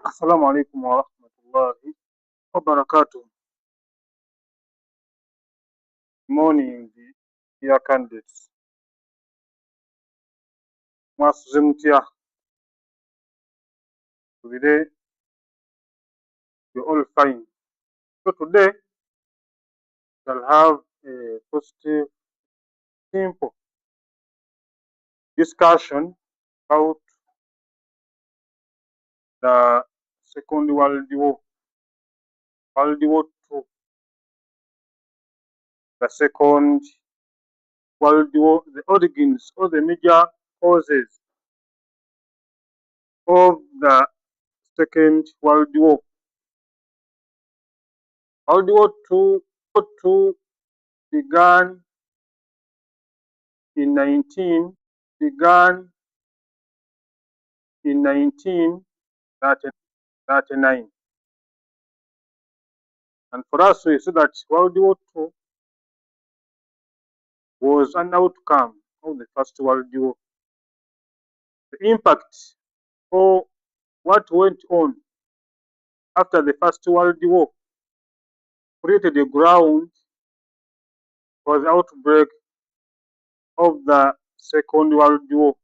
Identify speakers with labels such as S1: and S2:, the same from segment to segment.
S1: Assalamu alaikum wa rahmatullahi wa barakatuh. Morning, dear candidates. Mwasuze mutya? Today, you're all fine. So today, we'll have a positive, simple discussion about the Second World War, World War II, the Second World War, the origins or the major causes of the Second World War. World War II began in 1939. And for us, we see that World War II was an outcome of the First World War. The impact or what went on after the First World War created a ground for the outbreak of the Second World War.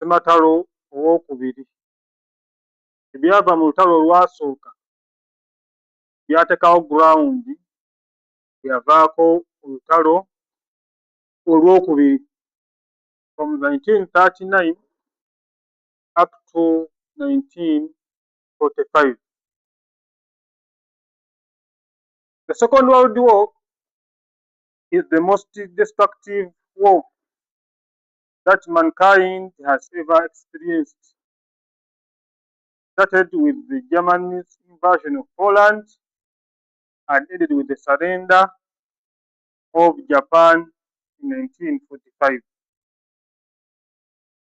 S1: Sematalo owokubiri. Ebyava mu lutalo olwasooka byatekawo ground byavaako olutalo olwokubiri. From 1939 up to 1945. The Second World War is the most destructive war that mankind has ever experienced. Started with the Germany's invasion of Poland and ended with the surrender of Japan in 1945.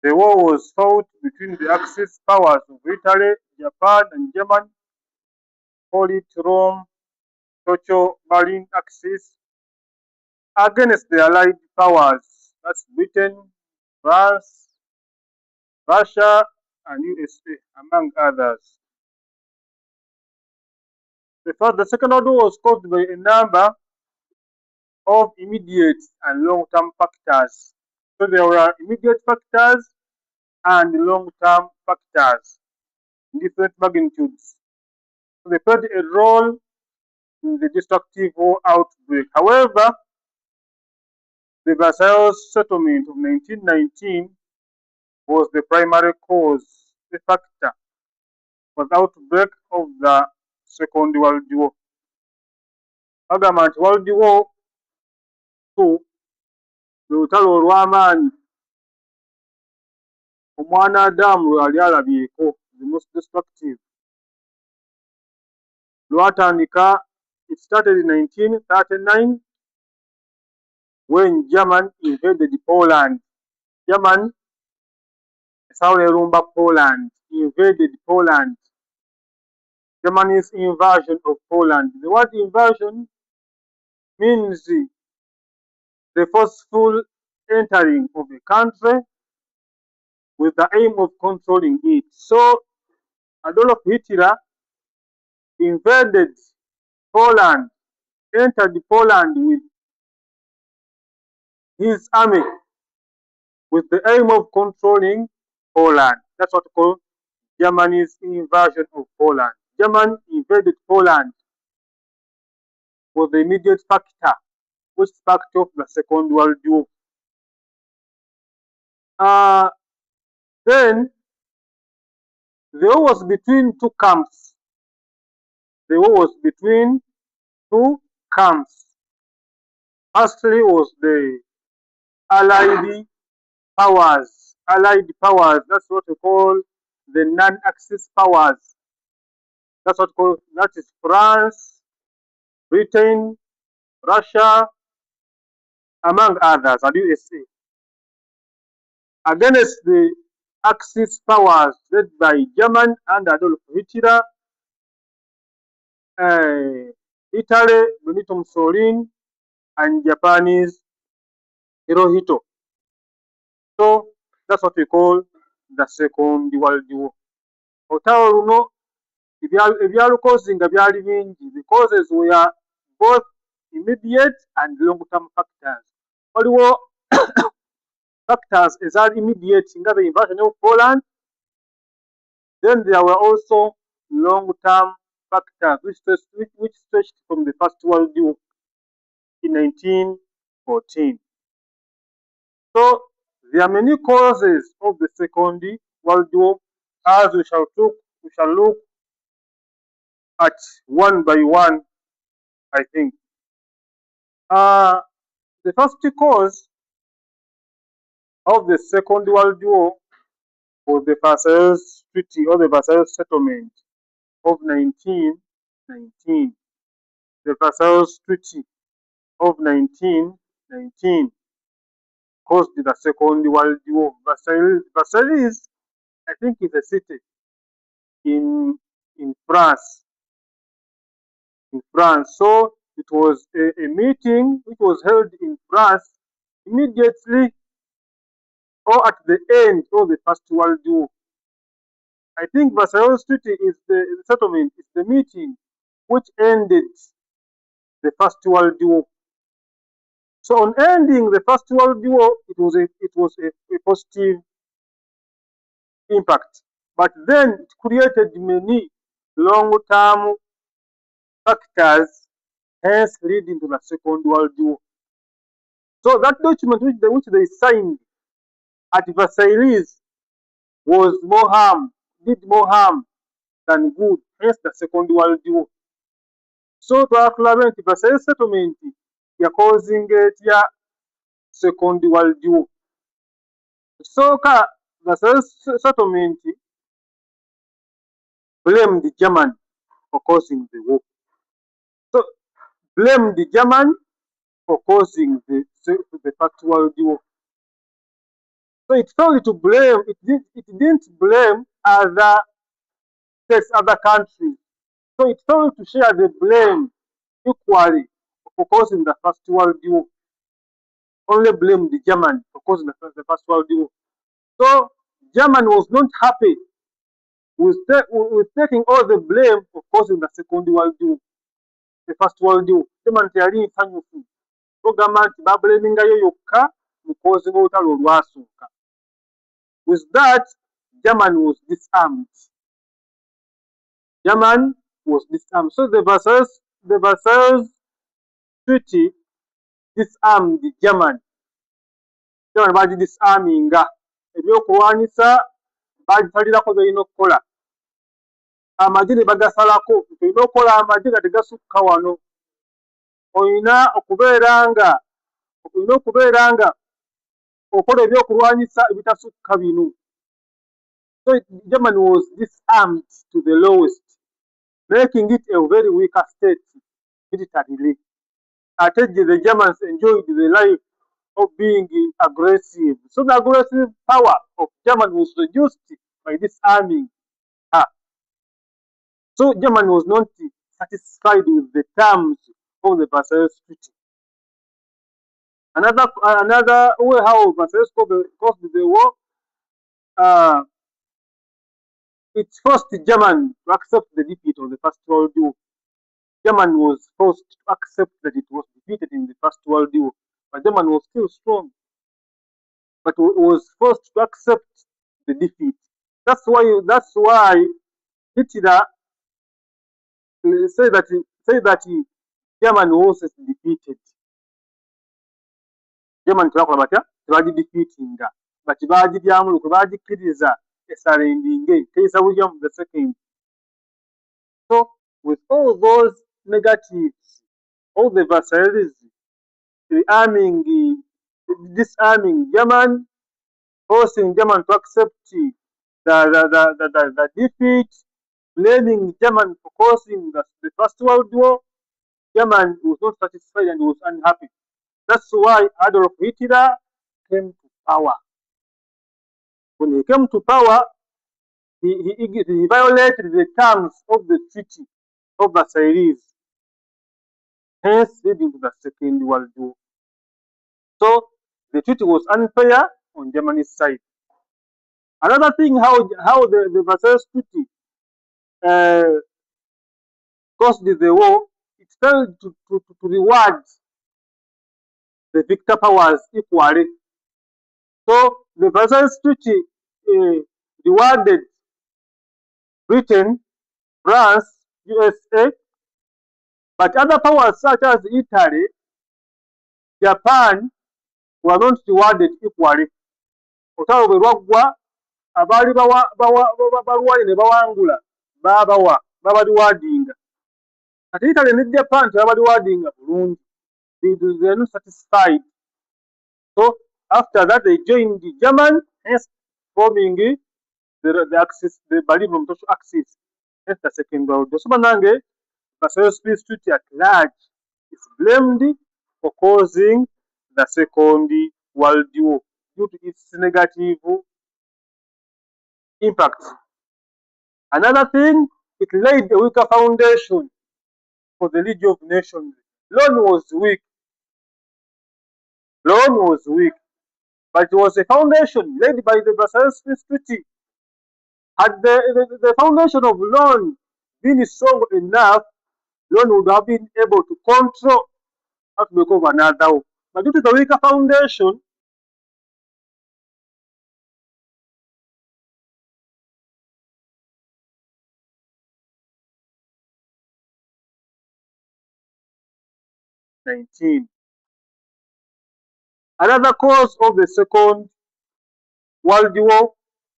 S1: The war was fought between the Axis powers of Italy, Japan, and Germany, call it Rome, Tokyo, Berlin Axis, against the Allied powers, that's Britain, France, Russia, and USA, among others. The Second World War was caused by a number of immediate and long-term factors. So there were immediate factors and long-term factors in different magnitudes. So they played a role in the destructive war outbreak. However, the Versailles Settlement of 1919 was the primary cause, the factor for the outbreak of the Second World War. Agamba nti World War II lwe lutalo olw'amaanyi omwana Adamu lwe yali alabyeko, the most destructive. Lwatandika, it started in 1939 when Germany invaded Poland. Germany esawo n'erumba Poland, invaded Poland. Germany's invasion of Poland. The word invasion means the forceful entering of a country with the aim of controlling it. So Adolf Hitler invaded Poland, entered Poland with his army with the aim of controlling Poland. That's what we call Germany's invasion of Poland. Germany invaded Poland was the immediate factor which sparked off the Second World War. Then the war was between two camps. The war was between two camps. Firstly was the Allied powers. Allied powers, that's what we call the non-Axis powers. That's what we call, that is France, Britain, Russia, among others, and USA. Against the Axis powers led by Germany and Adolf Hitler, Italy, Benito Mussolini, and Japanese Hirohito. So that's what we call the Second World War. olutalo luno ebyalukozinga byali bingi. The causes were both immediate and long-term factors. Waliwo factors ezaali immediate nga the invasion of Poland. Then there were also long-term factors which stretched from the First World War in 1914. So there are many causes of the Second World War, as we shall look at one by one, I think. The first cause of the Second World War was the Versailles Treaty or the Versailles Settlement of 1919. The Versailles Treaty of 1919 caused the Second World War. Versailles, I think, is a city in France. So it was a meeting which was held in France immediately or at the end of the First World War. I think Versailles Treaty is the settlement, is the meeting which ended the First World War. So on ending the First World War, it was a positive impact. But then it created many long-term factors, hence leading to the Second World War. So that document which they signed at Versailles did more harm than good, hence the Second World War. So twatulaba nti Versailles settlement yakozinga etya Second World War. Ekisooka, Versailles settlement blamed Germany for causing the war. So blamed Germany for causing the First World War. So it failed to blame, it didn't blame other states, other countries. So it failed to share the blame equally for causing the First World War. Only blamed Germany for causing the First World War. So Germany was not happy with taking all the blame for causing the Second World War, the First World War. Germany teyali nsanyufu. Kugamba nti bablamingayo yokka mu kukozesa olutalo olwasooka. With that, Germany was disarmed. So the Versailles Treaty disarmed Germany. Germany bagi disarminga. Ebyokulwanyisa bagisalirako byolina okukola. Amagye ne bagasalako nti olina okukola amagye nga tegasukka wano. Olina okubeera nga okola ebyokulwanyisa ebitasukka bino. So Germany was disarmed to the lowest, making it a very weak state militarily. The Germans enjoyed the life of being aggressive. So the aggressive power of Germany was reduced by disarming her. So Germany was not satisfied with the terms of the Versailles Treaty. Another way how Versailles caused the war, it forced Germany to accept the defeat of the First World War. Germany was forced to accept that it was defeated in the First World War, but Germany was still strong. But it was forced to accept the defeat. That's why Hitler said that Germany was defeated. Germany tebaakola batya, tebagidefeatinga, but baagiryamu baagikiriza esalendinge Kaiser William II. So with all those negatives, all the Versailles disarming Germany, forcing Germany to accept the defeat, blaming Germany for causing the First World War, Germany was not satisfied and was unhappy. That's why Adolf Hitler came to power. When he came to power, he violated the terms of the Treaty of Versailles, hence leading to the Second World War. So the treaty was unfair on Germany's side. Another thing, how the Versailles Treaty caused the war, it failed to reward the victor powers equally. So the Versailles Treaty rewarded Britain, France, USA, but other powers such as Italy, Japan were not rewarded equally. Olutalo bwe lwaggwa abaali balwanye ne bawangula babaliwadinga. Kati Italy ne Japan tebabaliwadinga bulungi. They are not satisfied. So after that they joined the German, hence forming the axis, the Berlin social axis. Hence the Second World War. So Banange, Versailles Peace Treaty at large is blamed for causing the Second World War due to its negative impact. Another thing, it laid a weaker foundation for the League of Nations. Loan was weak, but it was a foundation laid by the Versailles Peace Treaty. Had the foundation of loan been strong enough, loan would have been able to control outbreak of another war. But due to the weaker foundation, another cause of the Second World War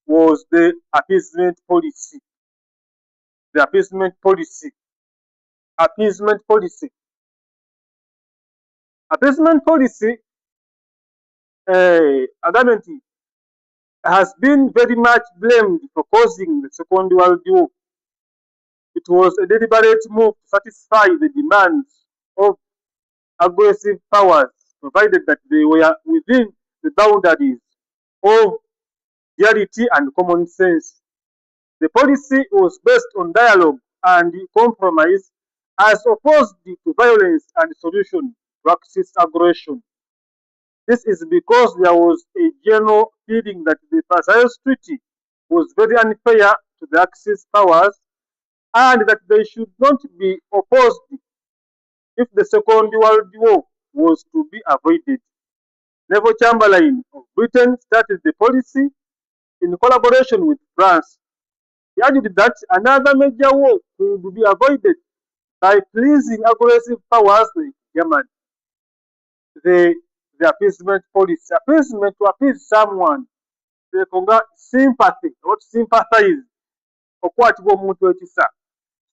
S1: was the appeasement policy. The appeasement policy. Appeasement policy, Agamemnon has been very much blamed for causing the Second World War. It was a deliberate move to satisfy the demands of aggressive powers, provided that they were within the boundaries of reality and common sense. The policy was based on dialogue and compromise as opposed to violence and solution to Axis aggression. This is because there was a general feeling that the Versailles Treaty was very unfair to the Axis powers and that they should not be opposed if the Second World War was to be avoided. Neville Chamberlain of Britain started the policy in collaboration with France. He argued that another major war could be avoided by pleasing aggressive powers like Germany. The appeasement policy, appeasement to appease someone, tekonga sympathy, not sympathize, okwatibwa omuntu ekisa.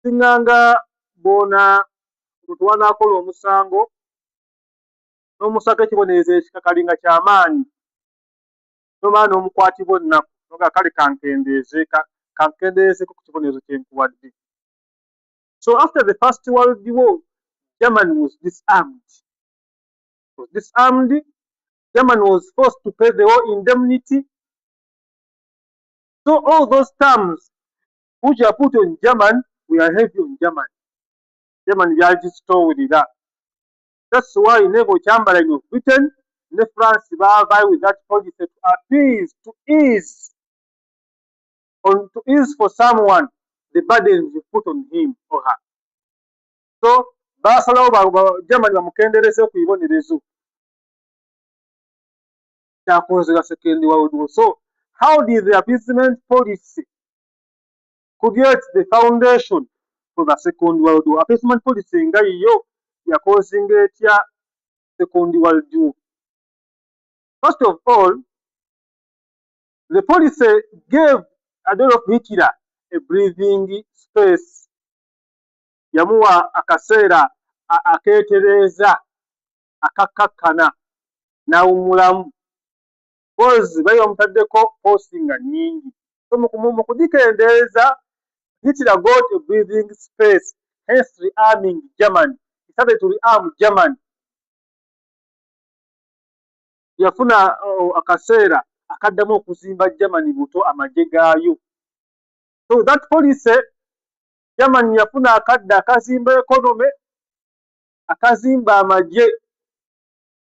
S1: Singanga bona mutwana akola omusango n'omusaka ekibonerezo ekikakalinga kyamaanyi n'omwana n'omukwatibwa ennaku noga kale kankendeeze ku kibonerezo kyenkuwadde. So after the First World War, Germany was disarmed. Germany was forced to pay the war indemnity. So all those terms which are put on Germany, we are heavy on Germany. Germany with that. That's why Neville Chamberlain of Britain and France vie with that policy to appease, to ease for someone the burdens you put on him or her. So basalawo Germany bamukendereze ku ibonerezo kyakozesa Second World War. So how did the appeasement policy create the foundation for the Second World War? Appeasement policy nga yiyo yakozinga etya Second World War? First of all, the policy gave Adolf Hitler a breathing space. Yamuwa akaseera akeetereza akakkakkana n'awummulamu. Because bali bamutaddeko posinga nnyingi. So mu kugikendeeza, Hitler got a breathing space, hence rearming Germany. He started to rearm Germany. Yafuna akaseera akaddamu okuzimba Germany buto amagye gaayo. So that policy, Germany yafuna akadde akazimba economy, akazimba amagye.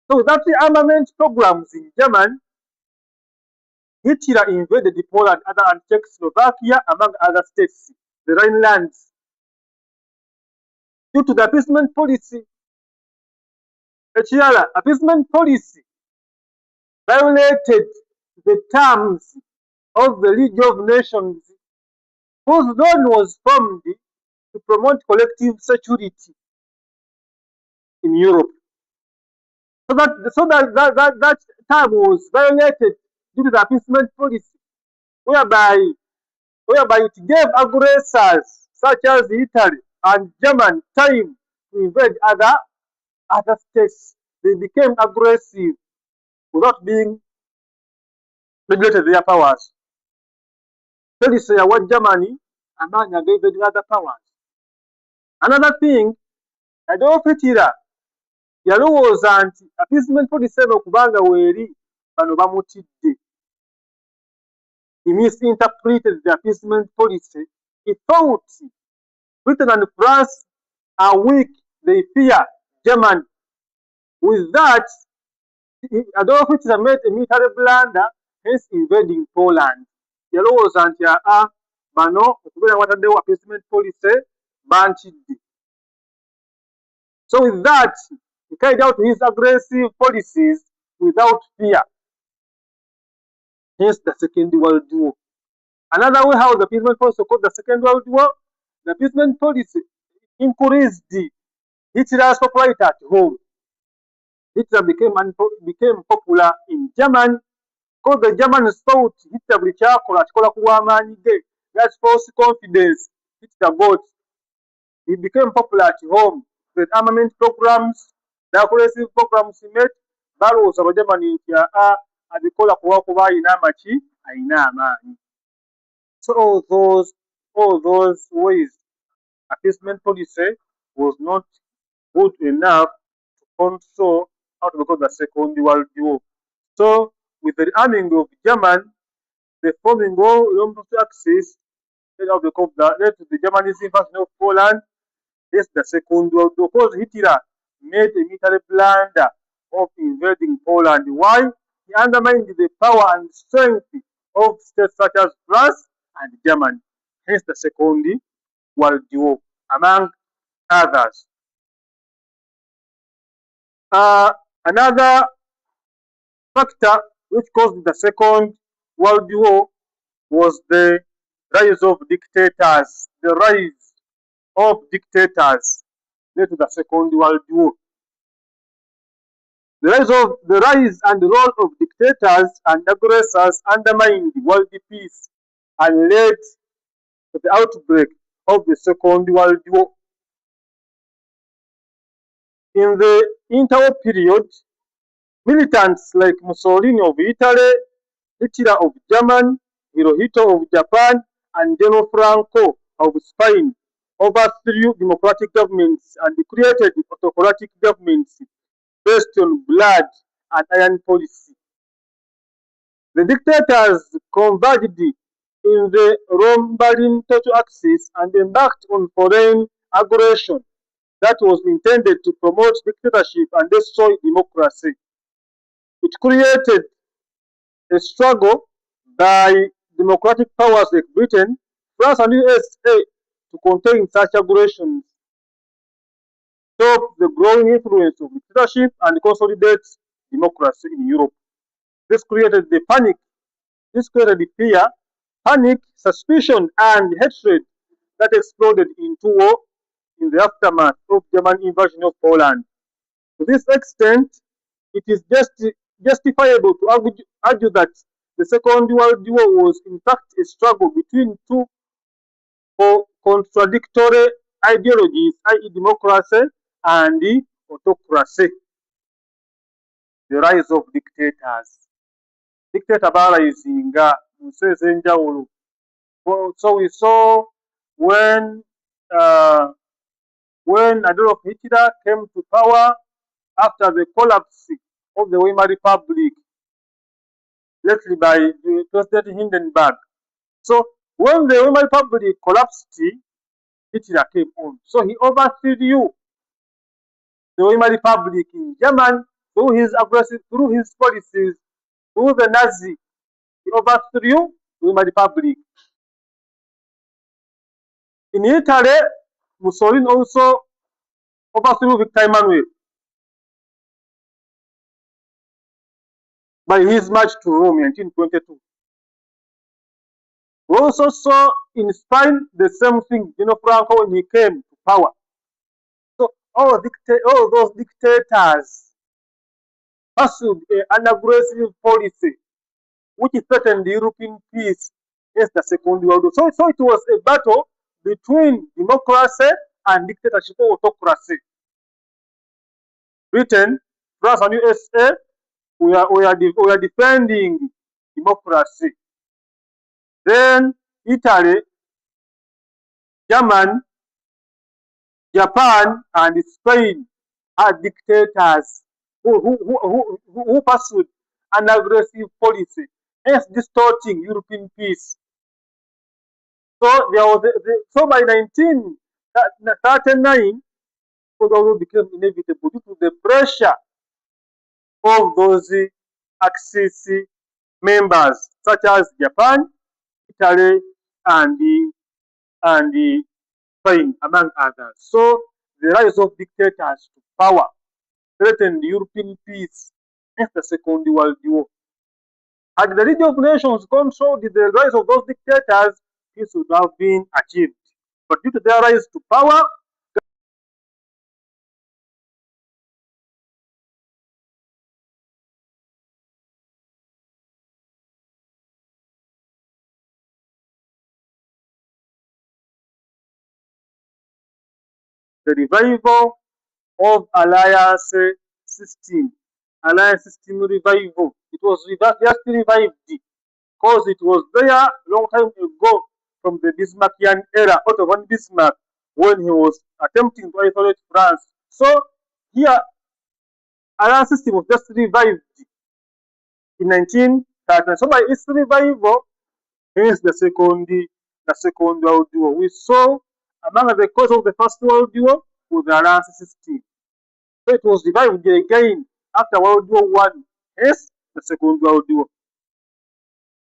S1: So that armament programs in Germany, Hitler invaded Poland and Czechoslovakia among other states. the Rhinelands. Due to the appeasement policy, the appeasement policy violated the terms of the League of Nations, whose zone was formed to promote collective security in Europe. So that term was violated due to the appeasement policy, whereby it gave aggressors such as Italy and Germany time to invade other states. They became aggressive without being regulated their powers. Policy ya Germany amaanyi ag'invading other powers. Another thing, Adolf Hitler yalowooza nti appeasement policy eno okubanga weeri bano bamutidde. He misinterpreted the appeasement policy. He thought Britain and France are weak, they fear Germany. With that, Adolf Hitler made a military blunder, hence invading Poland. Yalowooza nti bano okubeera wataddewo appeasement policy bantidde. So with that, he carried out his aggressive policies without fear. Hence the Second World War. Another way how the appeasement policy caused the Second World War, the appeasement policy increased Hitler's popularity at home. Hitler became popular in Germany because the Germans thought Hitler buli kyakola akikola ku bw'amaanyi ge. That's false confidence Hitler got. He became popular at home. The armament programs, the aggressive programs he made, balowooza Abagermany nti abikola kuba alina amaanyi. So all those ways, appeasement policy was not good enough to control outbreak of the Second World War. So with the arming of Germany, the forming of the Axis, led to the Germany's invasion of Poland. Yes, the Second World War. Because Hitler made a military blunder of invading Poland. Why? He undermined the power and strength of states such as France and Germany. Hence the Second World War, among others. Another factor which caused the Second World War was the rise of dictators. The rise of dictators led to the Second World War. The rise and role of dictators and aggressors undermined world peace and led to the outbreak of the Second World War. In the interwar period, militants like Mussolini of Italy, Hitler of Germany, Hirohito of Japan, and General Franco of Spain overthrew democratic governments and created autocratic governments based on blood and iron policy. The dictators converged in the Rome-Berlin total axis and embarked on foreign aggression that was intended to promote dictatorship and destroy democracy. It created a struggle by democratic powers like Britain, France, and USA to contain such aggressions, stop the growing influence of dictatorship, and consolidate democracy in Europe. This created the panic. This created the fear, panic, suspicion, and hatred that exploded into war in the aftermath of German invasion of Poland. To this extent, it is justifiable to argue that the Second World War was in fact a struggle between two contradictory ideologies, i.e. democracy and autocracy. The rise of dictators. Dictator barayizinga mu nsi ez'enjawulo. So we saw when Adolf Hitler came to power after the collapse of the Weimar Republic, led by President Hindenburg. So when the Weimar Republic collapsed, Hitler came on. So he overthrew the Weimar Republic in Germany through his policies, through the Nazi. He overthrew the Weimar Republic. In Italy, Mussolini also overthrew Victor Emmanuel by his march to Rome in 1922. We also saw in Spain the same thing, Franco, when he came to power. So all those dictators pursued an aggressive policy which threatened the European peace against the Second World War. So it was a battle between democracy and dictatorship or autocracy. Britain, France, and USA, we are defending democracy. Then Italy, Germany, Japan, and Spain are dictators who pursued an aggressive policy, hence distorting European peace. So so by 1939, World became inevitable due to the pressure of those Axis members, such as Japan, Italy, and Spain, among others. So the rise of dictators to power threatened European peace in the Second World War. Had the League of Nations controlled the rise of those dictators, peace would have been achieved. But due to their rise to power, the revival of system, alliance system revival. It was just revived because it was there long time ago from the Bismarckian era, Otto von Bismarck, when he was attempting to isolate France. So here, alliance system was just revived in 1930. So by its revival, hence the Second World War. We saw among the cause of the First World War was the alliance system. So it was revived again after World War One, hence the Second World War.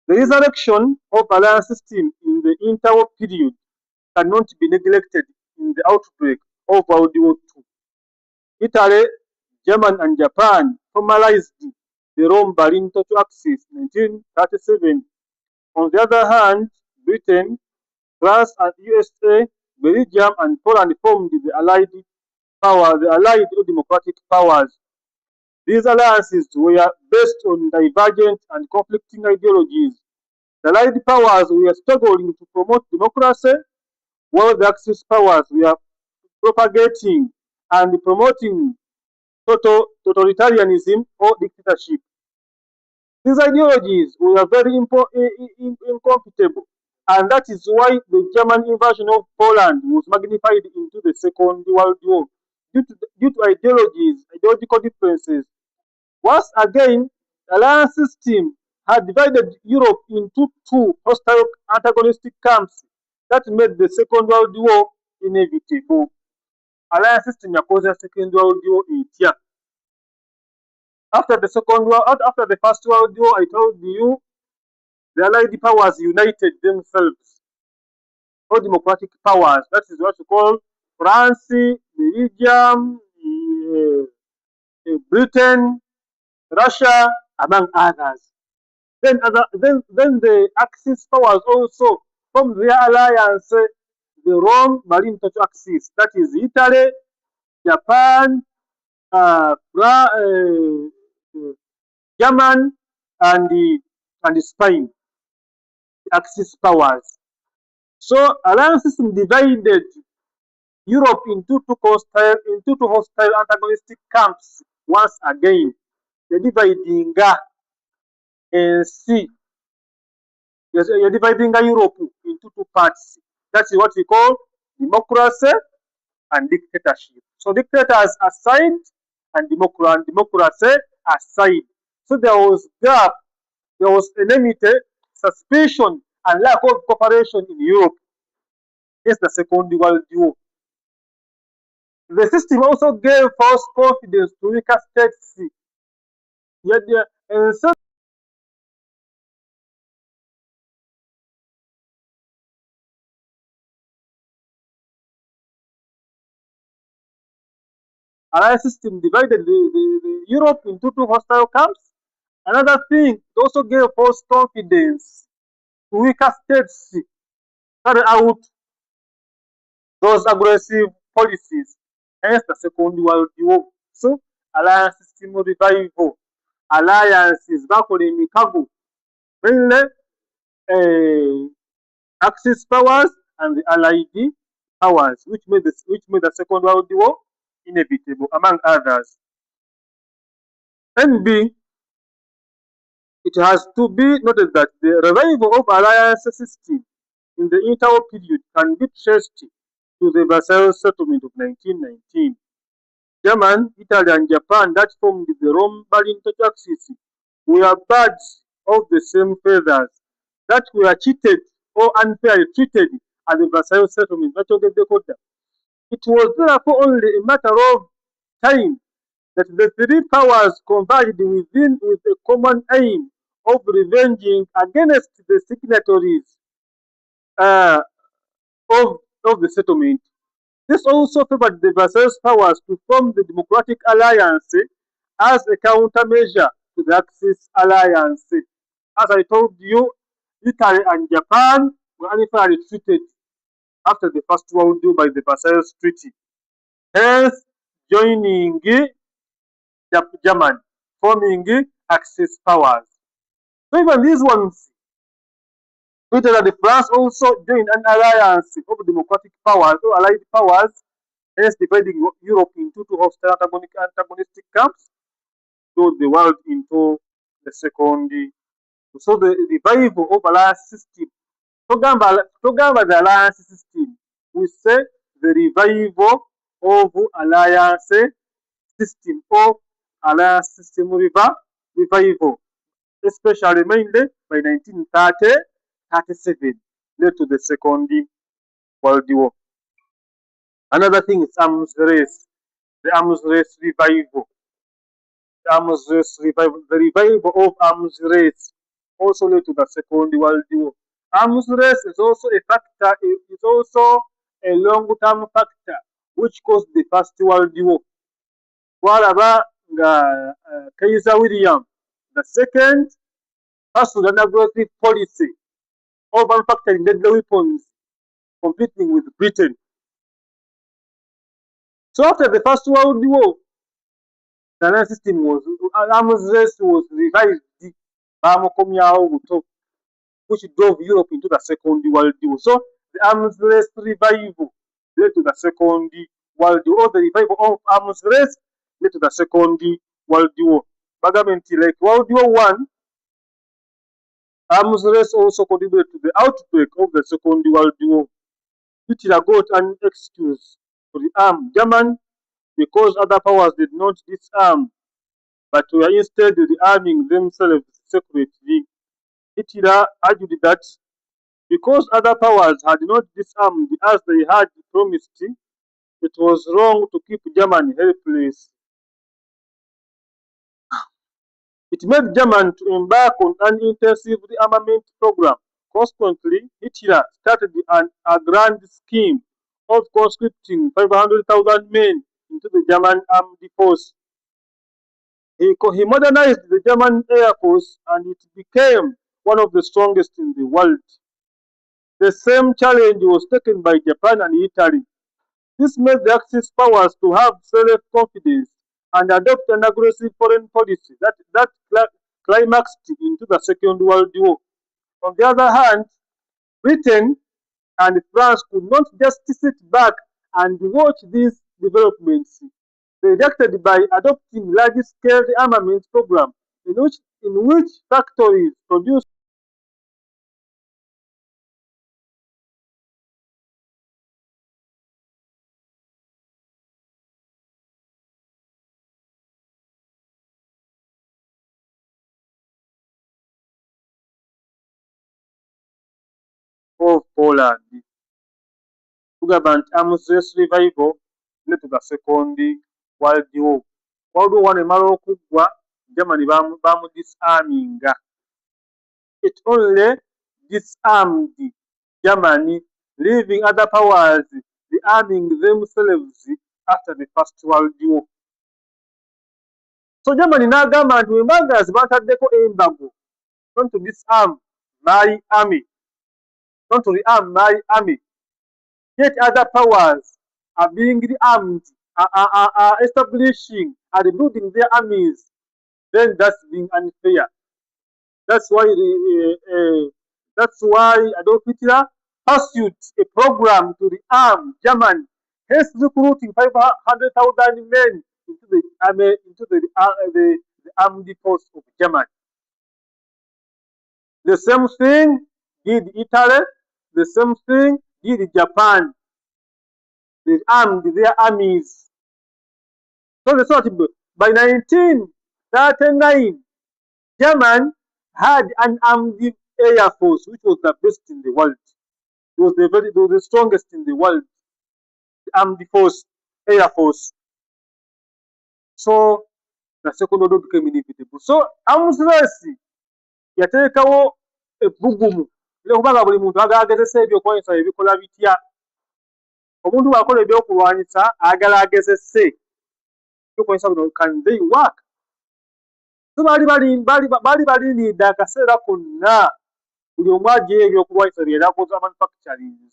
S1: The resurrection of alliance system in the interwar period cannot be neglected in the outbreak of World War II. Italy, Germany, and Japan formalized the Rome-Berlin Total Axis in 1937. On the other hand, Britain, France, and USA, Belgium, and Poland formed the Allied democratic powers. These alliances were based on divergent and conflicting ideologies. The Allied powers were struggling to promote democracy, while the Axis powers were propagating and promoting totalitarianism or dictatorship. These ideologies were very incompatible, and that is why the German invasion of Poland was magnified into the Second World War due to ideological differences. Once again, the alliance system had divided Europe into two hostile antagonistic camps that made the Second World War inevitable. Alliance system yakoze Second World War etya. After the First World War, I told you the Allied powers united themselves. All democratic powers, that is what we call France, Belgium, Britain, Russia, among others. Then the Axis powers also formed their alliance, the Rome-Berlin Total Axis, that is Italy, Japan, Germany, and Spain, the Axis powers. So alliance system divided Europe into two hostile antagonistic camps once again. The dividing ensi you're dividing Europe into two parts. That's what we call democracy and dictatorship. So dictators aside and democracy aside. So there was gap, there was enmity, suspicion, and lack of cooperation in Europe. It's the Second World War. The system also gave false confidence to weaker states. Yet, and so alliance system divided the Europe into two hostile camps. Another thing, it also gave false confidence to weaker states to carry out those aggressive policies. Hence the Second World War. So, alliance system revival. Alliances bakola emikago mainly Axis powers and the Allied powers, which made the Second World War inevitable, among others. NB, it has to be noted that the revival of alliance system in the interwar period can be traced to the Versailles Settlement of 1919. Germany, Italy, and Japan that formed the Rome-Berlin axis were birds of the same feathers that were cheated or unfairly treated at the Versailles Settlement. It was therefore only a matter of time that the three powers converged with a common aim of revenging against the signatories uh, of the settlement. This also favored the Versailles powers to form the Democratic Alliance as a countermeasure to the Axis Alliance. As I told you, Italy and Japan were unfairly treated after the First World War by the Versailles Treaty, hence joining Germany, forming Axis powers. So even these ones, Italy and France also joined an alliance of democratic powers or allied powers, hence dividing Europe into two hostile antagonistic camps, so the world into the second. So the revival of alliance system. Togamba the alliance system, we say the revival of alliance system or alliance system revival, especially mainly by 1937, led to the Second World War. Another thing is arms race, the arms race revival. The revival of arms race also led to the Second World War. Arms race is also a factor, is also a long-term factor which caused the First World War. Walaba Kaiser William II pursued an aggressive policy of manufacturing deadly weapons, competing with Britain. So after the First World War, the alliance system arms race was revived, which drove Europe into the Second World War. So the arms race revival led to the Second World War. The revival of arms race led to the Second World War. Bagamenti, like World War One, arms race also contributed to the outbreak of the Second World War. Hitler got an excuse to rearm Germany because other powers did not disarm, but were instead rearming themselves secretly. Hitler argued that because other powers had not disarmed as they had promised, it was wrong to keep Germany helpless. It made Germany to embark on an intensive rearmament program. Consequently, Hitler started a grand scheme of conscripting 500,000 men into the German armed force. He modernized the German Air Force and it became one of the strongest in the world. The same challenge was taken by Japan and Italy. This made the Axis powers to have self-confidence and adopt an aggressive foreign policy that climaxed into the Second World War. On the other hand, Britain and France could not just sit back and watch these developments. They reacted by adopting large-scale armament program in which factories produced of Poland. Tugamba nti arms race revival led to the Second World War. World War One emala okuggwa, Germany bamudisarminga. It only disarmed Germany, leaving other powers rearming themselves after the First World War. So Germany n'agamba nti embagazi bataddeko embago, not to disarm my army, not to rearm my army. Yet other powers are being rearmed, are establishing, are rebuilding their armies. Then that's being unfair. That's why Adolf Hitler pursued a program to rearm Germany, hence recruiting 500,000 men into the army, into the armed force of Germany. The same thing did Italy. The same thing did Japan. They armed their armies. So the sort by 1939, Germany had an armed air force which was the best in the world. It was the strongest in the world. The armed force, air force. So the second world became inevitable. So arms race yateekawo ebbugumu kubanga buli muntu agezesa ebyokulwanyisa ebikola bitya. Omuntu bw'akola ebyokulwanyisa agala agezese ebyokulwanyisa bino can they work? So baali balindidde akaseera konna buli omu aggyeyo ebyokulwanyisa bye yerakoza manufacturing.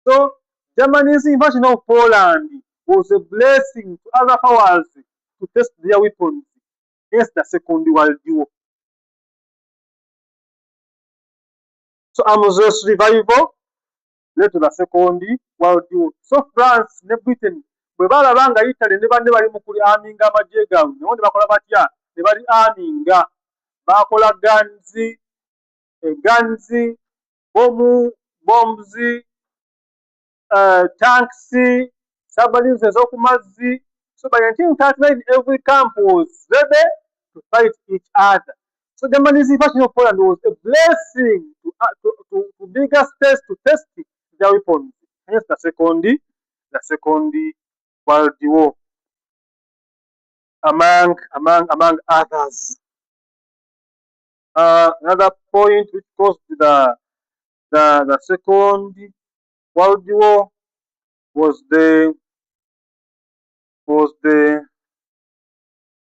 S1: So Germany's invasion of Poland was a blessing to other powers to test their weapons against the Second World War. So arms race revival led to the Second World War. So France ne Britain bwe balaba nga Italy ne banne bali mu kuli arminga amagye gaabwe, ne bakola batya? Ne bali arminga, bakola guns, bombs, tanks, submarines ez'oku mazzi. So by 1939, every camp was ready to fight each other. So Germany's invasion of Poland was a blessing to bigger states to test their weapons. Hence the Second World War, among others. Another point which caused the Second World War was the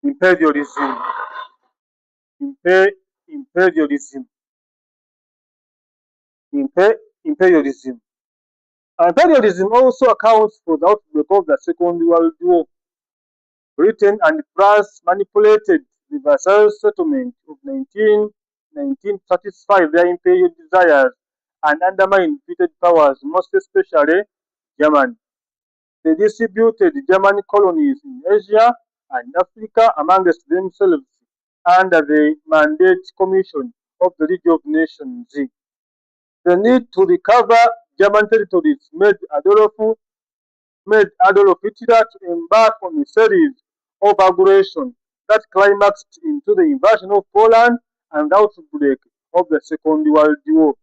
S1: imperialism. Imperialism. Imperialism also accounts for the outbreak of the Second World War. Britain and France manipulated the Versailles Settlement of 1919 to satisfy their imperial desires and undermine defeated powers, most especially Germany. They distributed German colonies in Asia and Africa amongst themselves under the Mandate Commission of the League of Nations. The need to recover German territories made Adolf Hitler to embark on a series of aggressions that climaxed into the invasion of Poland and the outbreak of the Second World War.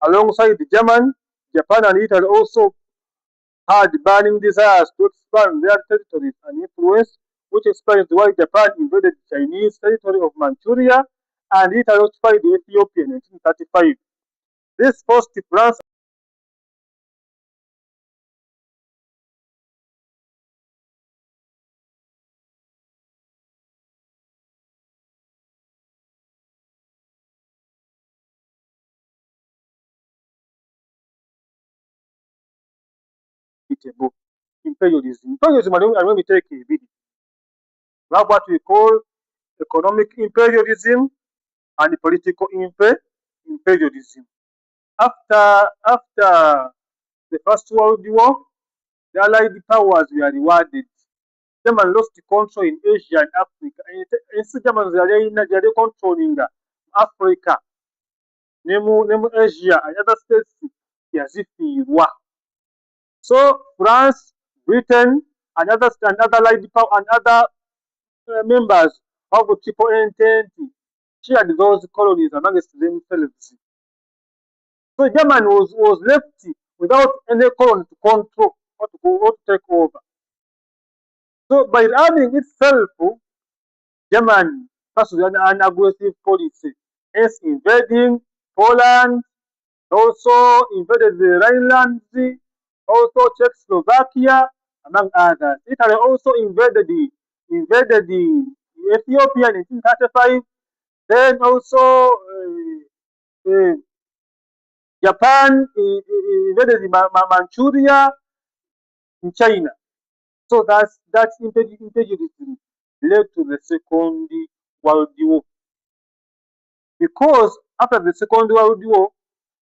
S1: Alongside Germany, Japan and Italy also had burning desires to expand their territories and influence, which explains why Japan invaded Chinese territory of Manchuria and Italy occupied Ethiopia in 1935. This forced France imperialism. Imperialism, and when we take a bit, we have what we call economic imperialism and political imperialism. After the First World War, the Allied powers were rewarded. Germany lost control in Asia and Africa. Ensi Germany yali controlling Africa, nemu Asia and other states yazifiirwa. So France, Britain, and other Allied power and other members of the Triple Entente shared those colonies amongst themselves. So Germany was left without any colony to control or to take over. So by arming itself, Germany pursued an aggressive policy, hence invading Poland, also invaded the Rhineland, also Czechoslovakia, among others. Italy also invaded Ethiopia in 1935. Then also Japan invaded Manchuria in China. So that imperialism led to the Second World War. Because after the Second World War,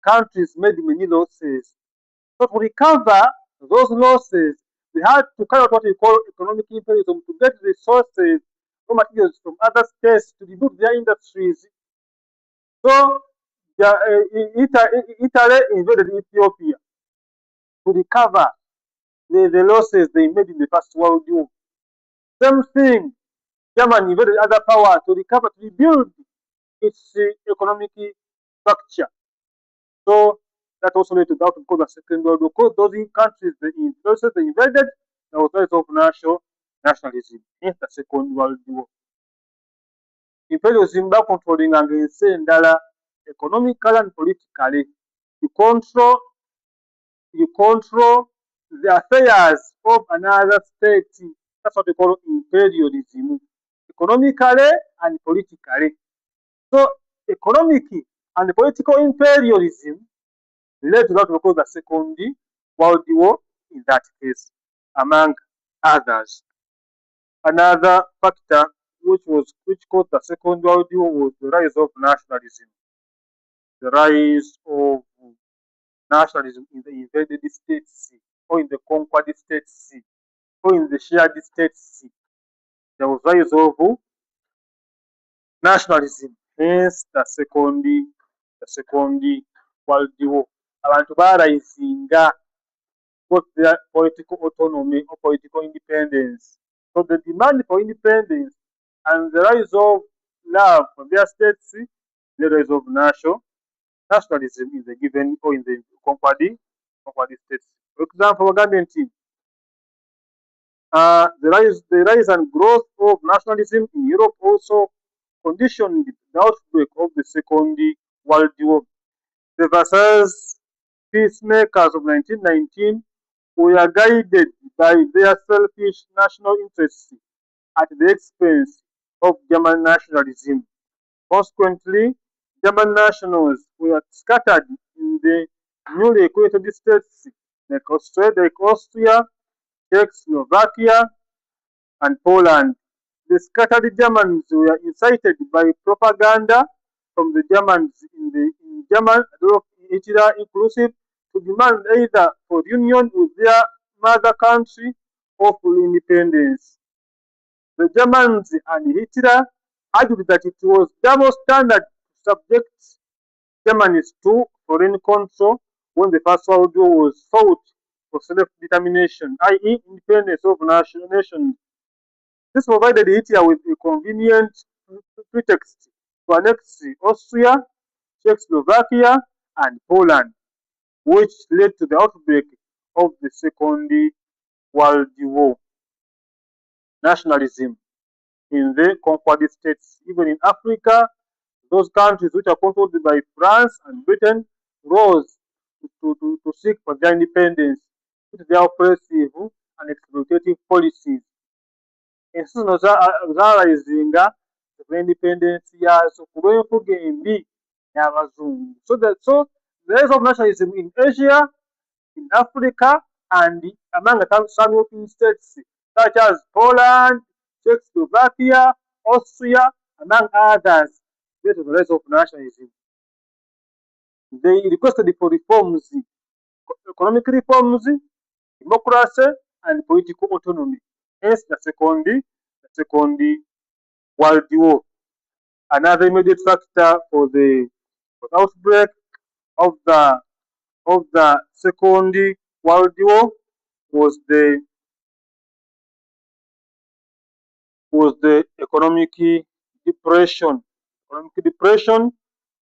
S1: countries made many losses. So to recover those losses, we had to carry out what we call economic imperialism to get resources, raw materials from other states to rebuild their industries. So Italy invaded Ethiopia to recover the losses they made in the First World War. Same thing, Germany invaded other powers to recover, to rebuild its economic structure. So that also led to that because the Second World War. Because those countries, the influences they invaded, there was rise of nationalism in the Second World War. Imperialism bakontrolinganga ensi endala economically and politically. You control the affairs of another state. That's what they call imperialism, economically and politically. So economic and political imperialism led to what we call the Second World War in that case, among others. Another factor which caused the Second World War was the rise of nationalism. The rise of nationalism in the invaded states or in the conquered states or in the shared states. There was rise of nationalism. Hence the Second World War. Abantu barayizinga both their political autonomy or political independence. So the demand for independence and the rise of love for their states, the rise of nationalism in the given or in the conquered states. For example, Ugandan team. The rise and growth of nationalism in Europe also conditioned the outbreak of the Second World War. The Versailles peacemakers of 1919 were guided by their selfish national interests at the expense of German nationalism. Consequently, German nationals were scattered in the newly created states like Austria, Czechoslovakia, and Poland. The scattered Germans were incited by propaganda from the Germans in German, Adolf Hitler inclusive, to demand either for union with their mother country or for independence. The Germans and Hitler argued that it was double standard to subject Germany to foreign control when the First World War was fought for self-determination, i.e. independence of nations. This provided Hitler with a convenient pretext to annex Austria, Czechoslovakia, and Poland, which led to the outbreak of the Second World War. Nationalism in the conquered states, even in Africa, those countries which are controlled by France and Britain rose to seek for their independence with their oppressive and exploitative policies. Ensi zaarayizinga olw'indipendensi yaazo ku lw'enfuga embi y'Abazungu. So the rise of nationalism in Asia, in Africa, and among some European states such as Poland, Czechoslovakia, Austria, among others, led to the rise of nationalism. They requested for reforms, economic reforms, democracy, and political autonomy. Hence the Second World War. Another immediate factor for the outbreak of the Second World War was the economic depression. Economic depression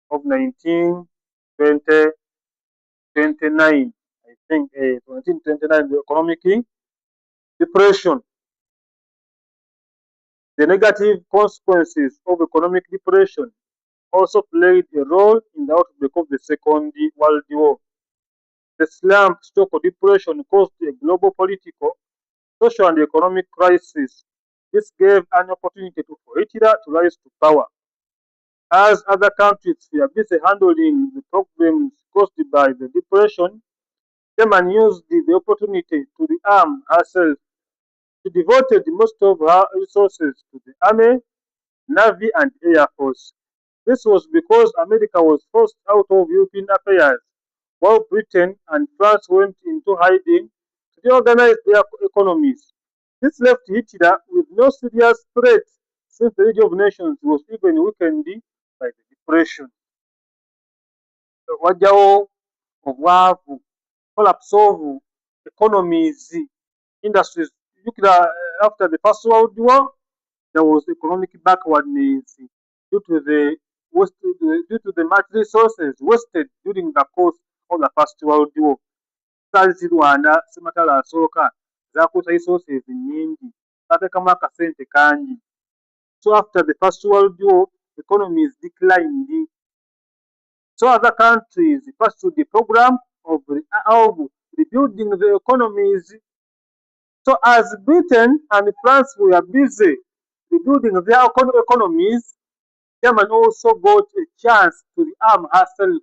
S1: of 1929. I think 1929, the economic depression. The negative consequences of economic depression also played a role in the outbreak of the Second World War. The slump stroke depression caused a global political, social, and economic crisis This gave an opportunity for Hitler to rise to power. As other countries were busy handling the problems caused by the Depression, Germany used the opportunity to rearm herself. She devoted most of her resources to the army, navy, and air force. This was because America was forced out of European affairs, while Britain and France went into hiding to reorganize their economies. This left Hitler with no serious threat since the League of Nations was even weakened by the Depression. Wajjawo obwavu, collapse of economies, industries. After the First World War, there was economic backwardness due to the much resources wasted during the course of the First World War. Zaali zirwana ssematalo asooka zaakozesa resources nnyingi bateekamu akasente kangi. So after the First World War, economies declined. So other countries pursued the program of rebuilding the economies. So as Britain and France were busy rebuilding their economies, Germany also got a chance to rearm herself.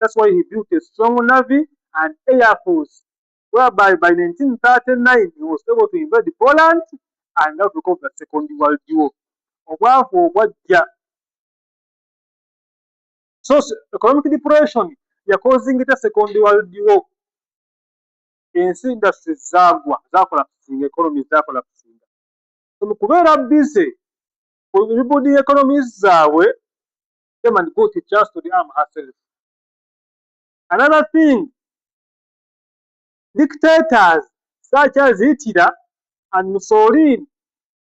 S1: That's why he built a strong navy and air force, whereby by 1939 he was able to invade Poland and outbreak of the Second World War. Obwavu obwajja. So economic depression causing the Second World War. Ensi industries zaakolapusinga, economies zaakolapusinga. So mu kubeera busy rebuilding economies zaabwe, Germany got a chance to rearm herself. Another thing, dictators such as Hitler and Mussolini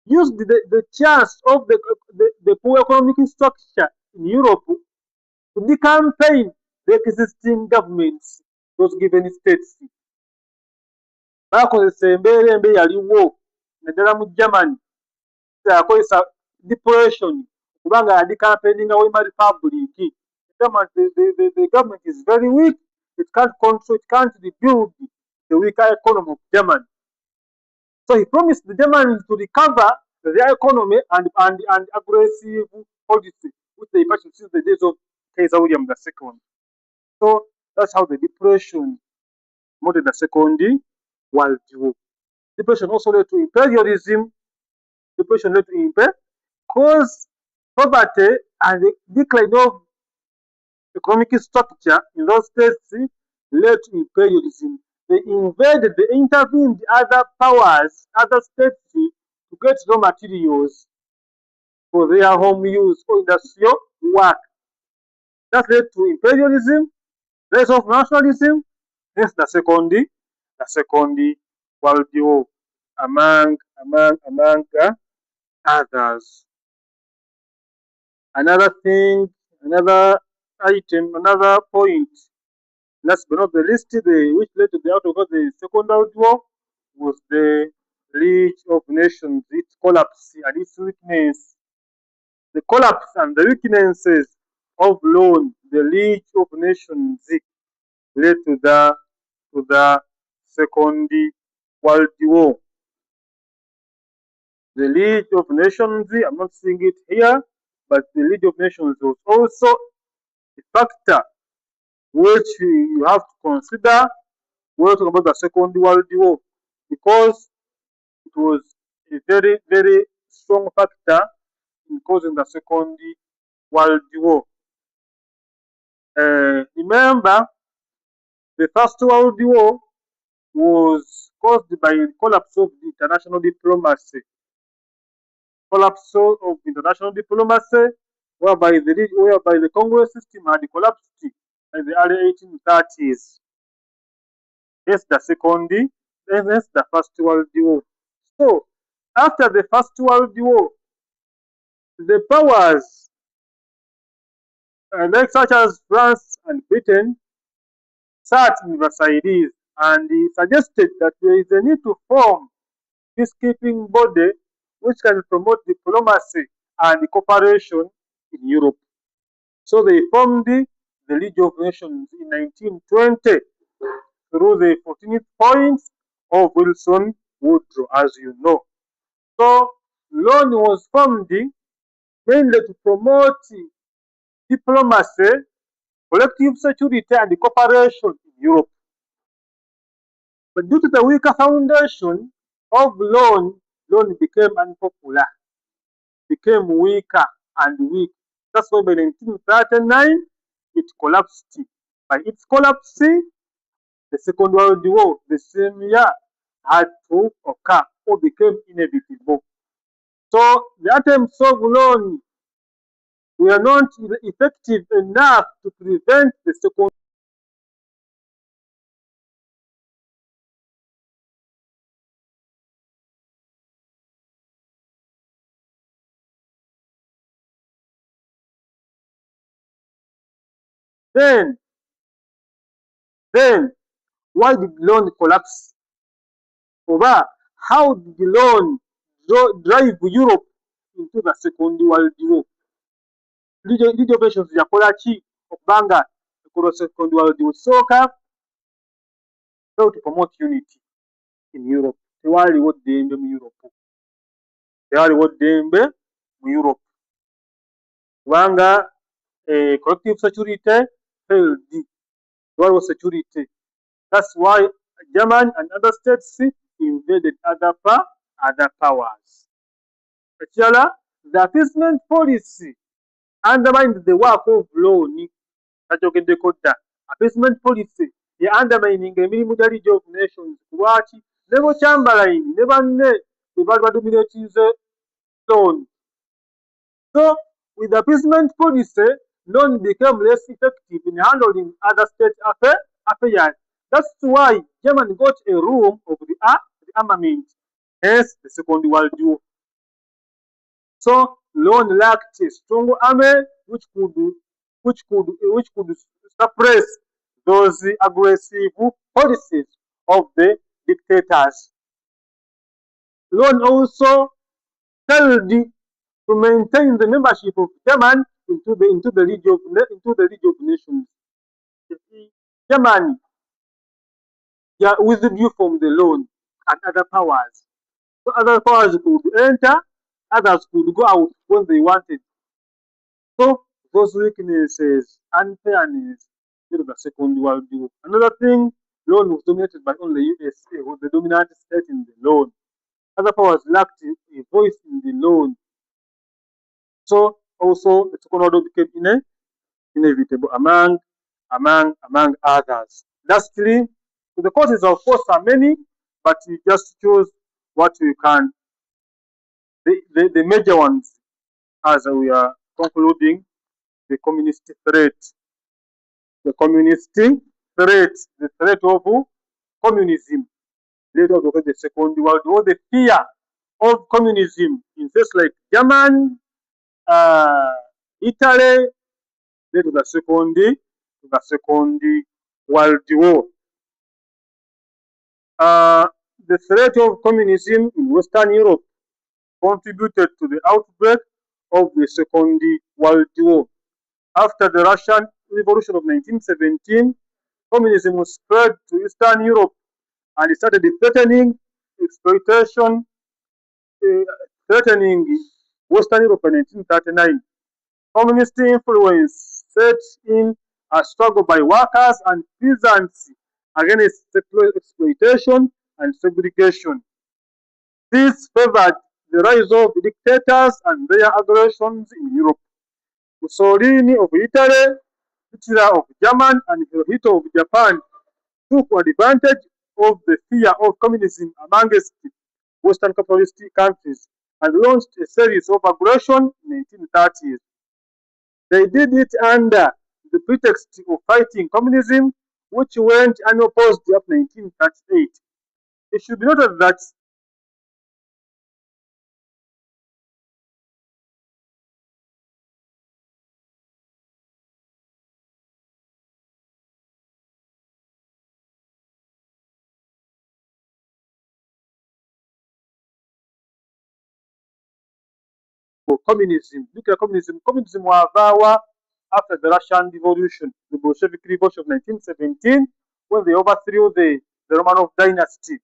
S1: used the chance of the poor economic structure in Europe to decampaign the existing governments, those given states. Baakozesa embeera embi yaliwo naddala mu Germany, akozesa depression kubanga yadicampaigninga Weimar Republic. The government is very weak. It can't control, it can't rebuild the weaker economy of Germany. So he promised the Germans to recover their economy and aggressive policy, which they pursued since the days of Kaiser William II. So that's how the Depression promoted the Second World War. Depression also led to imperialism. Depression led to imperialism, caused poverty and the decline of economic structure in those states led to imperialism. They invaded, they intervened other powers, other states to get raw materials for their home use or industrial work. That led to imperialism, rise of nationalism, hence the Second World War, among others. Another thing, another item, another point, last but not the least, which led to the outbreak of the Second World War was the League of Nations, its collapse and its weakness. The collapse and the weaknesses of loan, the League of Nations led to the Second World War. The League of Nations, I'm not seeing it here, but the League of Nations was also a factor which you have to consider when talking about the Second World War, because it was a very, very strong factor in causing the Second World War. Remember, the First World War was caused by the collapse of the international diplomacy. Collapse of international diplomacy, whereby the Congress system had collapsed in the early 1830s. That's the second, that's the First World War. So, after the First World War, the powers, such as France and Britain, sat in Versailles and suggested that there is a need to form a peacekeeping body which can promote diplomacy and cooperation in Europe. So they formed the League of Nations in 1920 through the 14th point of Wilson Woodrow, as you know. So loan was formed mainly to promote diplomacy, collective security, and cooperation in Europe. But due to the weaker foundation of loan became unpopular, became weaker and weak. That's why by 1939 it collapsed. By its collapse, the Second World War, the same year, had to occur or became inevitable. So the attempts of loan were not effective enough to prevent the Second. Then, then, why did loan collapse? Over how did the loan drive Europe into the Second World War? League operations yakola ki okuba nga ekola Second World War? Sooka failed to promote unity in Europe. Tewaliwo ddembe mu Europe. Tewaliwo ddembe mu Europe. Kubanga collective security failed. Tewaliwo security. That's why Germany and other states invaded other powers. Ekirala, the appeasement policy undermined the work of loan. Kakyogeddeko dda. Appeasement policy ye undermining emirimu gya League of Nations. Lwaki? Ne bo Chamberlain ne banne bwe baali badominatinze loan. So with the appeasement policy, loan became less effective in handling other state affairs. That's why Germany got a room of the armament, hence the Second World War. So loan lacked a strong army which could suppress those aggressive policies of the dictators. Loan also failed to maintain the membership of Germany into the League of Nations. Germany withdrew from the loan and other powers. So other powers could enter, others could go out when they wanted. So those weaknesses, unfairness, due to the Second World War. Another thing, loan was dominated by only USA, was the dominant state in the loan. Other powers lacked a voice in the loan. So also the Second World War became inevitable among others. Lastly, the causes of course are many, but we just choose what we can. The major ones, as we are concluding, the communist threat. The communist threat, the threat of communism led up to the Second World War, the fear of communism in places like Germany, Italy, led to the Second World War. The threat of communism in Western Europe contributed to the outbreak of the Second World War. After the Russian Revolution of 1917, communism was spread to Eastern Europe and it started threatening exploitation, threatening Western Europe in 1939. Communist influence set in a struggle by workers and peasants against exploitation and segregation. This favored the rise of dictators and their aggressions in Europe. Mussolini of Italy, Hitler of Germany, and Hirohito of Japan took advantage of the fear of communism amongst Western capitalist countries and launched a series of aggressions in the 1930s. They did it under the pretext of fighting communism, which went unopposed up to 1938. It should be noted that communism wavaawa after the Russian Revolution, the Bolshevik Revolution of 1917, when they overthrew the Romanov dynasty.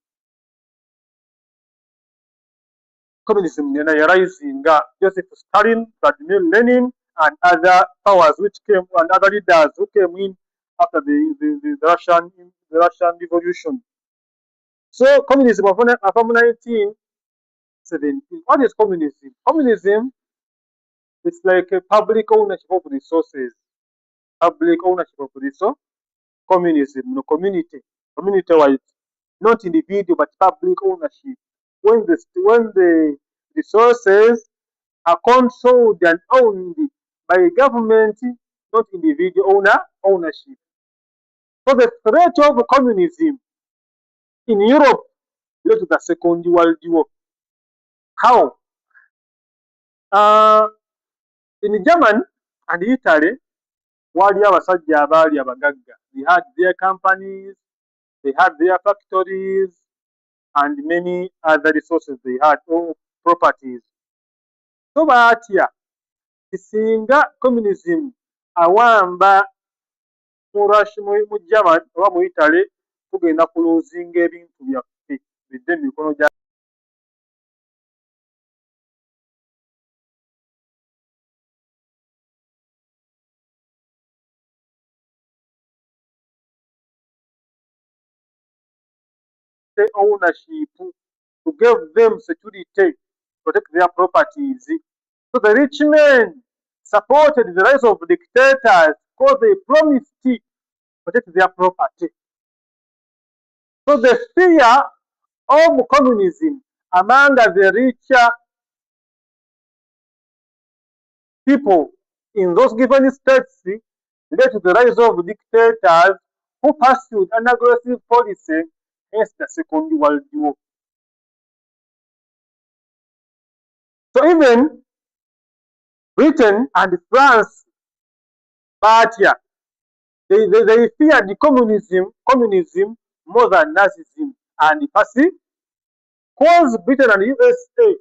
S1: communism rising. Joseph Stalin, Vladimir Lenin, and other powers which came, and other leaders who came in after the Russian Revolution. So communism of 1917. What is communism? Communism is like a public ownership of resources. Public ownership of resources. Communism, no community wise, not individual but public ownership. When the resources are controlled and owned by government, not individual ownership. So the threat of communism in Europe led to the Second World War. How? In Germany and Italy, waliyo abasajja abaali abagagga. They had their companies, they had their factories, and many other resources they had, or properties. So batya singa communism awamba mu Germany oba mu Italy, tugenda kuloozinga ebintu byaffe bidde mu mikono gya ownership, to give them security, protect their properties. So the rich men supported the rise of dictators because they promised to protect their property. So the fear of communism among the richer people in those given states led to the rise of dictators who pursued an aggressive policy against the Second World War. So even Britain and France, batya, they feared communism more than Nazism, and because Britain and USA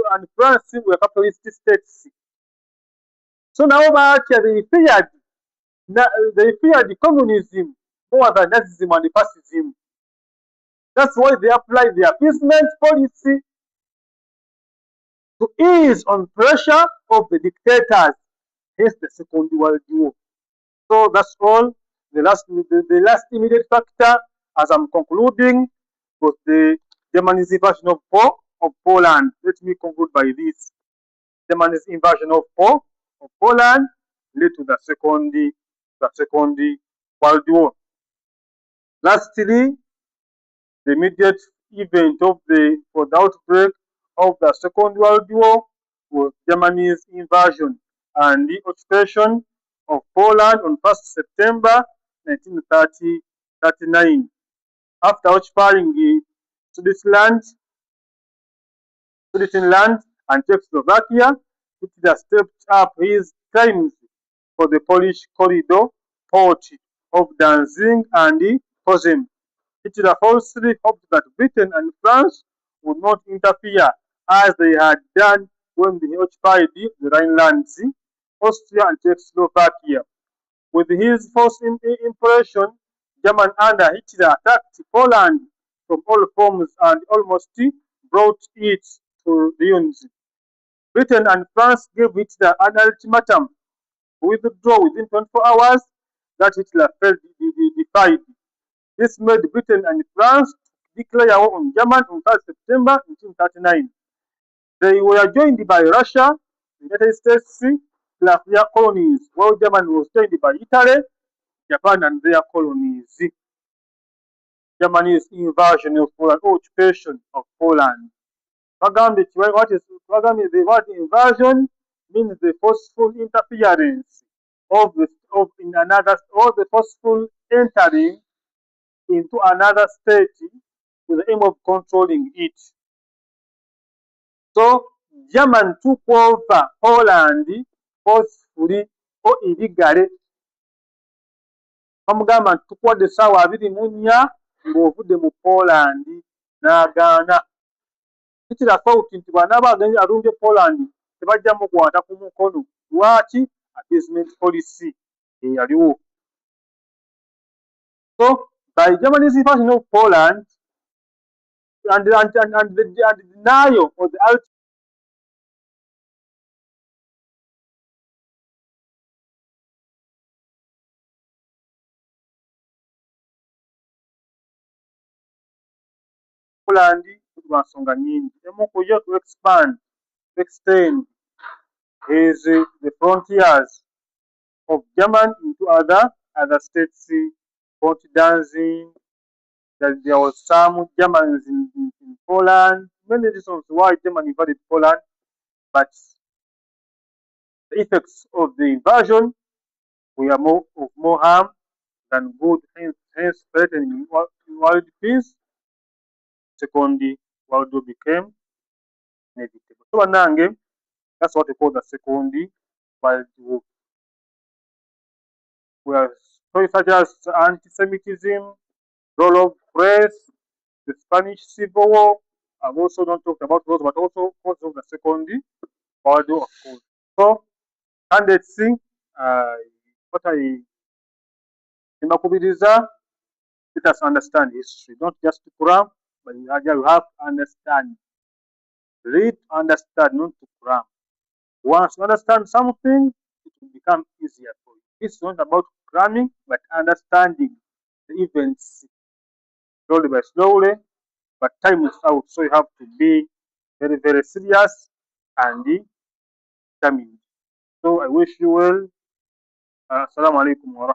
S1: and France were capitalist states. So now batya, they feared communism more than Nazism and fascism. That's why they applied their appeasement policy to ease on pressure of the dictators against the Second World War. So that's all. The last immediate factor, as I'm concluding, was the Germany's invasion of Poland. Let me conclude by this. Germany's invasion of Poland led to the Second World War. Lastly, the immediate event for the outbreak of the Second World War was Germany's invasion and the occupation of Poland on 1st September 1939. After occupying Switzerland and Czechoslovakia, Hitler stepped up his claims for the Polish corridor port of Danzig and Posen. Hitler falsely hoped that Britain and France would not interfere, as they had done when they occupied the Rhinelands, Austria and Czechoslovakia. With his false impression, Germany under Hitler attacked Poland from all forms and almost brought it to ruins. Britain and France gave Hitler an ultimatum to withdraw within 24 hours that Hitler defied. This made Britain and France declare war on Germany on 3rd September 1939. They were joined by Russia, the United States, plus their colonies, while Germany was joined by Italy, Japan, and their colonies. Germany's invasion of Poland, occupation of Poland. What invasion means the forceful interference the forceful entering into another state with the aim of controlling it. So Germany took over Poland forcefully or illegally. Bamugamba nti tukuwadde essaawa 24 ng'ovudde mu Poland n'agaana. Hitler thought nti bw'anaaba alumbye Poland tebajja mukwata ku mukono. Lwaki? Appeasement policy eyaliwo. So by Germany's invasion of Poland, and the denial or the Poland lwa nsonga nnyingi. Emu ku yo to extend his the frontiers of Germany into other states, dancing. There was some Germans in Poland. Many reasons why Germany invaded Poland, but the effects of the invasion were more harm than good. Hence threatening world peace. Second World War became inevitable. So nange, that's what we call the Second World War. Where stories such as anti-Semitism, role of press, the Spanish Civil War, I've also not talked about those, but also cause of the Second World War, of course. So, and let's see, what I Imakubiriza, let us understand history, not just to cram, but you have to understand. Read, understand, not to cram. Once you understand something, it will become easier for you. It's not about cramming, but understanding the events slowly by slowly, but time is out, so you have to be very, very serious and determined. So I wish you well. Assalamu alaikum wa